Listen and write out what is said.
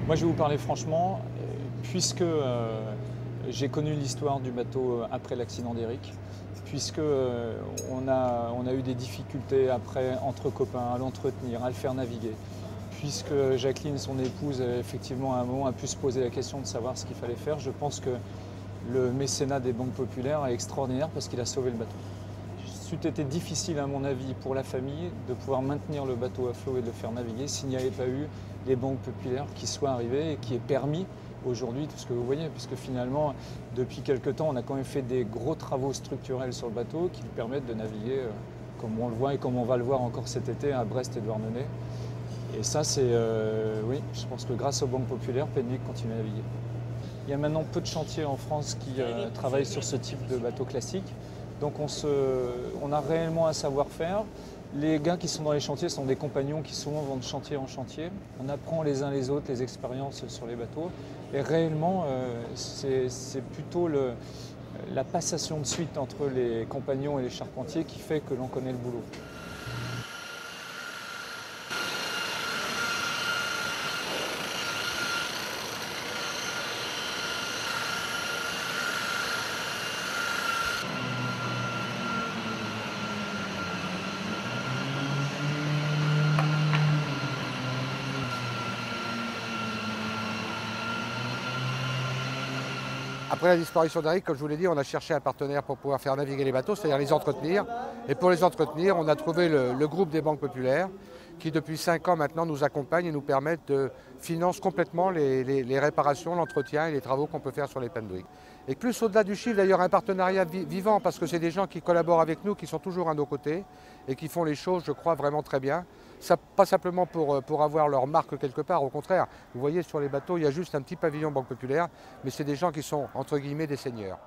Moi, je vais vous parler franchement, puisque j'ai connu l'histoire du bateau après l'accident d'Éric, puisque on a eu des difficultés après entre copains à l'entretenir, à le faire naviguer, puisque Jacqueline, son épouse, effectivement à un moment a pu se poser la question de savoir ce qu'il fallait faire. Je pense que le mécénat des banques populaires est extraordinaire parce qu'il a sauvé le bateau. C'eût été difficile, à mon avis, pour la famille de pouvoir maintenir le bateau à flot et de le faire naviguer s'il n'y avait pas eu les banques populaires qui soient arrivées et qui aient permis aujourd'hui tout ce que vous voyez, puisque finalement, depuis quelque temps, on a quand même fait des gros travaux structurels sur le bateau qui lui permettent de naviguer comme on le voit et comme on va le voir encore cet été à Brest et Douarnenez. Et ça, c'est, oui, je pense que grâce aux banques populaires, Penwick continue à naviguer. Il y a maintenant peu de chantiers en France qui travaillent sur ce type de bateau classique. Donc on a réellement un savoir-faire. Les gars qui sont dans les chantiers sont des compagnons qui souvent vont de chantier en chantier. On apprend les uns les autres les expériences sur les bateaux. Et réellement, c'est plutôt la passation de suite entre les compagnons et les charpentiers qui fait que l'on connaît le boulot. Après la disparition d'Éric, comme je vous l'ai dit, on a cherché un partenaire pour pouvoir faire naviguer les bateaux, c'est-à-dire les entretenir. Et pour les entretenir, on a trouvé le groupe des banques populaires qui, depuis 5 ans maintenant, nous accompagne et nous permettent de financer complètement les réparations, l'entretien et les travaux qu'on peut faire sur les Penwick. Et plus au-delà du chiffre, d'ailleurs, un partenariat vivant, parce que c'est des gens qui collaborent avec nous, qui sont toujours à nos côtés et qui font les choses, je crois, vraiment très bien. Ça, pas simplement pour avoir leur marque quelque part, au contraire. Vous voyez, sur les bateaux, il y a juste un petit pavillon Banque Populaire, mais c'est des gens qui sont, entre guillemets, des seigneurs.